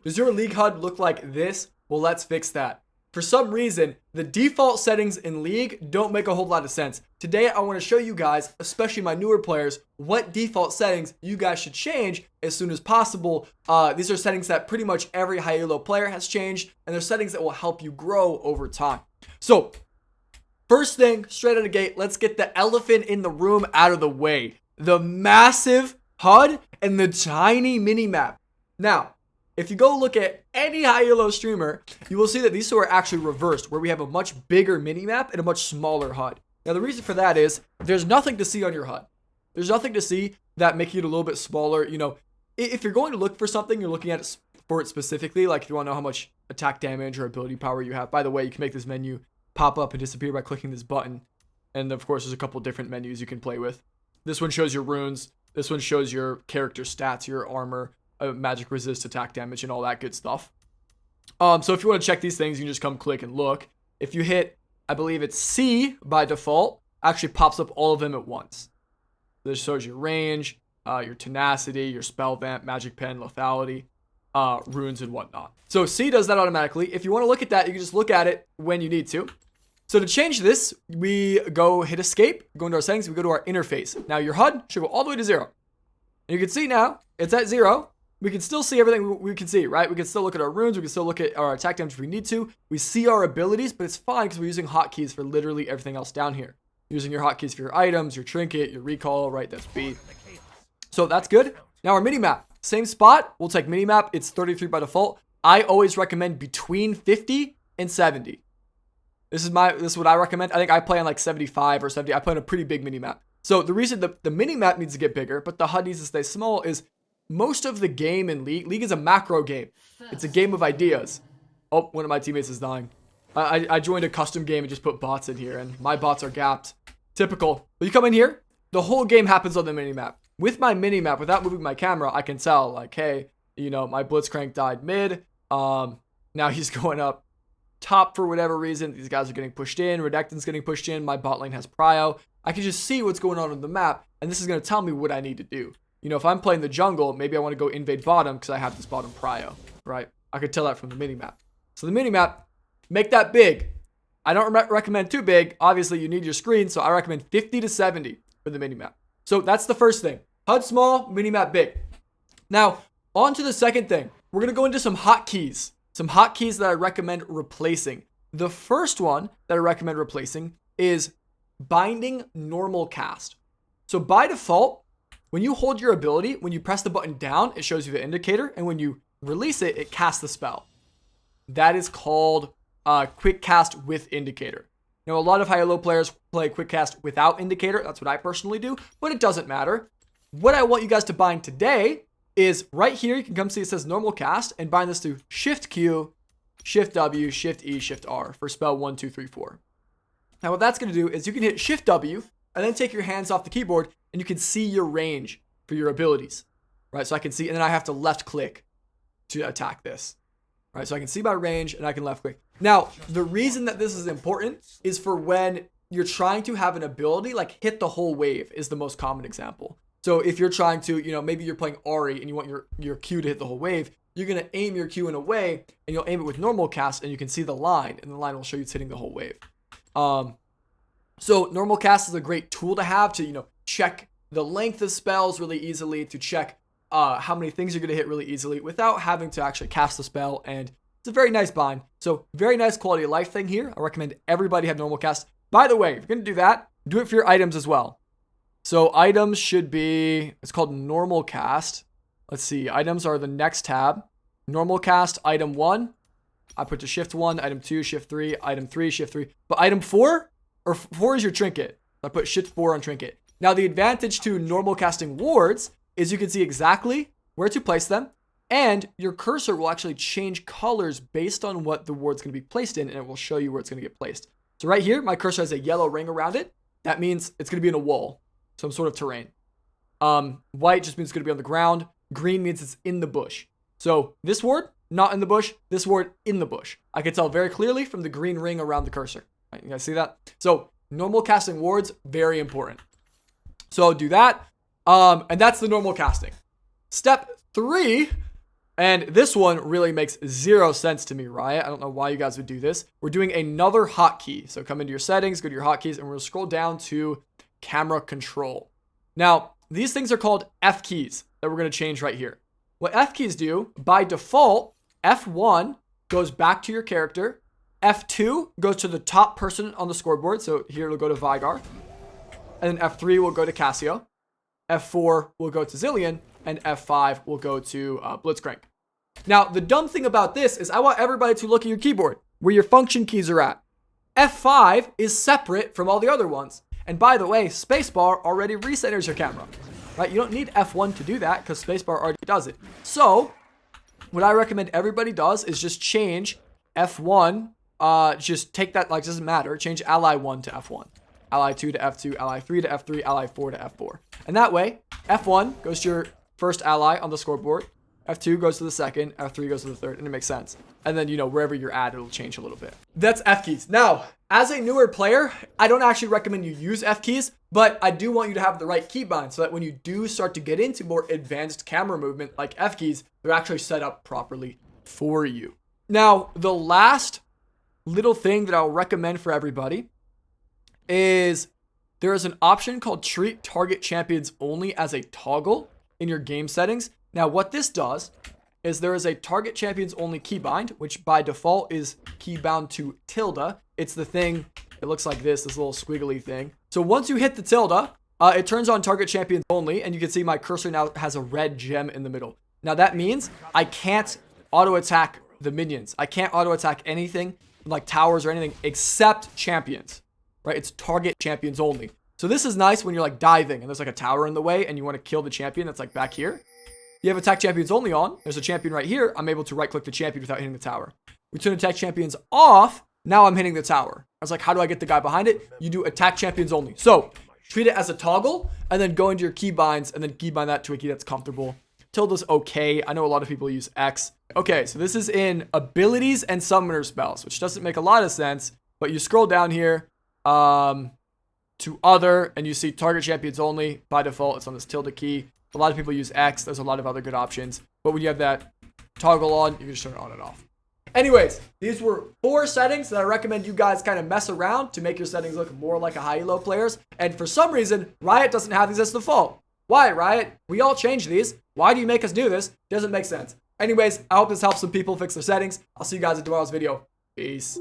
Does your League HUD look like this? Well, let's fix that. For some reason, the default settings in League don't make a whole lot of sense. Today, I want to show you guys, especially my newer players, what default settings you guys should change as soon as possible. These are settings that pretty much every high elo player has changed, and they're settings that will help you grow over time. So, first thing, straight out of the gate, let's get the elephant in the room out of the way. The massive HUD and the tiny minimap. Now, if you go look at any high elo streamer, you will see that these two are actually reversed, where we have a much bigger minimap and a much smaller HUD. Now, the reason for that is there's nothing to see on your HUD. There's nothing to see that make it a little bit smaller. You know, if you're going to look for something, you're looking at it for it specifically. Like if you want to know how much attack damage or ability power you have. By the way, you can make this menu pop up and disappear by clicking this button. And of course, there's a couple different menus you can play with. This one shows your runes. This one shows your character stats, your armor, magic resist, attack damage, and all that good stuff. So if you want to check these things, you can just come click and look. If you hit, I believe it's C by default, actually pops up all of them at once. This shows your range, your tenacity, your spell vamp, magic pen, lethality, runes, and whatnot. So C does that automatically. If you want to look at that, you can just look at it when you need to. So to change this, we go hit escape, go into our settings, we go to our interface. Now your HUD should go all the way to 0. And you can see now it's at 0. We can still see everything we can see, right? We can still look at our runes. We can still look at our attack damage if we need to. We see our abilities, but it's fine because we're using hotkeys for literally everything else down here. Using your hotkeys for your items, your trinket, your recall, right? That's B. So that's good. Now our minimap, same spot. We'll take minimap. It's 33 by default. I always recommend between 50 and 70. This is what I recommend. I think I play on like 75 or 70. I play on a pretty big minimap. So the reason the minimap needs to get bigger, but the HUD needs to stay small is most of the game in League is a macro game. It's a game of ideas. Oh, one of my teammates is dying. I joined a custom game and just put bots in here, and my bots are gapped. Typical. But you come in here, the whole game happens on the minimap. With my minimap, without moving my camera, I can tell, like, hey, you know, my Blitzcrank died mid. Now he's going up top for whatever reason. These guys are getting pushed in. Redactant's getting pushed in. My bot lane has prio. I can just see what's going on the map, and this is going to tell me what I need to do. You know, if I'm playing the jungle, maybe I want to go invade bottom because I have this bottom prio, right? I could tell that from the minimap. So the minimap, make that big. I don't recommend too big. Obviously, you need your screen, so I recommend 50 to 70 for the minimap. So that's the first thing. HUD small, minimap big. Now, on to the second thing. We're going to go into some hotkeys. Some hotkeys that I recommend replacing. The first one that I recommend replacing is binding normal cast. So by default, when you hold your ability, when you press the button down, it shows you the indicator. And when you release it, it casts the spell. That is called quick cast with indicator. Now, a lot of high and low players play quick cast without indicator. That's what I personally do, but it doesn't matter. What I want you guys to bind today is right here. You can come see it says normal cast and bind this to Shift Q, Shift W, Shift E, Shift R for spell 1, 2, 3, 4. Now, what that's going to do is you can hit Shift W and then take your hands off the keyboard and you can see your range for your abilities, right? So I can see, and then I have to left click to attack this, right? So I can see my range and I can left click. Now, the reason that this is important is for when you're trying to have an ability, like hit the whole wave is the most common example. So if you're trying to, you know, maybe you're playing Ari and you want your Q to hit the whole wave, you're going to aim your Q in a way and you'll aim it with normal cast and you can see the line and the line will show you it's hitting the whole wave. So normal cast is a great tool to have to, you know, check the length of spells really easily, to check how many things you're going to hit really easily without having to actually cast the spell. And it's a very nice bind. So very nice quality of life thing here. I recommend everybody have normal cast. By the way, if you're going to do that, do it for your items as well. So items should be, it's called normal cast. Let's see. Items are the next tab. Normal cast, item 1. I put to shift 1, item 2, shift 3, item 3, shift 3. But item 4, or 4 is your trinket. I put shift 4 on trinket. Now the advantage to normal casting wards is you can see exactly where to place them, and your cursor will actually change colors based on what the ward's going to be placed in, and it will show you where it's going to get placed. So right here, my cursor has a yellow ring around it. That means it's going to be in a wall, some sort of terrain. White just means it's going to be on the ground. Green means it's in the bush. So this ward, not in the bush. This ward, in the bush. I can tell very clearly from the green ring around the cursor. Right, you guys see that? So normal casting wards, very important. So do that. And that's the normal casting. Step 3 And this one really makes zero sense to me, Riot. I don't know why you guys would do this. We're doing another hotkey. So come into your settings, go to your hotkeys, and we're going to scroll down to camera control. Now, these things are called F keys that we're going to change right here. What F keys do, by default, F1 goes back to your character. F2 goes to the top person on the scoreboard. So here it'll go to Vigar. And then F3 will go to Cassio. F4 will go to Zillion. And F5 will go to Blitzcrank. Now, the dumb thing about this is I want everybody to look at your keyboard where your function keys are at. F5 is separate from all the other ones. And by the way, spacebar already recenters your camera, right? You don't need F1 to do that because spacebar already does it. So what I recommend everybody does is just change F1. Just take that, like, doesn't matter. Change ally 1 to F1, ally 2 to F2, ally 3 to F3, ally 4 to F4. And that way, F1 goes to your first ally on the scoreboard. F2 goes to the second, F3 goes to the third, and it makes sense. And then, wherever you're at, it'll change a little bit. That's F keys. Now, as a newer player, I don't actually recommend you use F keys, but I do want you to have the right keybind so that when you do start to get into more advanced camera movement like F keys, they're actually set up properly for you. Now, the last little thing that I'll recommend for everybody is there is an option called treat target champions only as a toggle in your game settings. Now, what this does is there is a target champions only keybind, which by default is keybound to tilde. It's the thing, it looks like this little squiggly thing. So once you hit the tilde, it turns on target champions only, and you can see my cursor now has a red gem in the middle. Now that means I can't auto attack the minions. I can't auto attack anything like towers or anything except champions, right? It's target champions only. So this is nice when you're like diving and there's like a tower in the way and you want to kill the champion that's like back here. You have attack champions only on. There's a champion right here. I'm able to right click the champion without hitting the tower. We turn attack champions off. Now I'm hitting the tower. I was like, how do I get the guy behind it? You do attack champions only. So treat it as a toggle and then go into your keybinds and then keybind that to a key that's comfortable. Tilde's okay. I know a lot of people use X. Okay, so this is in abilities and summoner spells, which doesn't make a lot of sense, but you scroll down here to other and you see target champions only. By default, it's on this tilde key. A lot of people use X. There's a lot of other good options. But when you have that toggle on, you can just turn it on and off. Anyways, these were 4 settings that I recommend you guys kind of mess around to make your settings look more like a high elo players. And for some reason, Riot doesn't have these as default. Why, Riot? We all changed these. Why do you make us do this? Doesn't make sense. Anyways, I hope this helps some people fix their settings. I'll see you guys in tomorrow's video. Peace.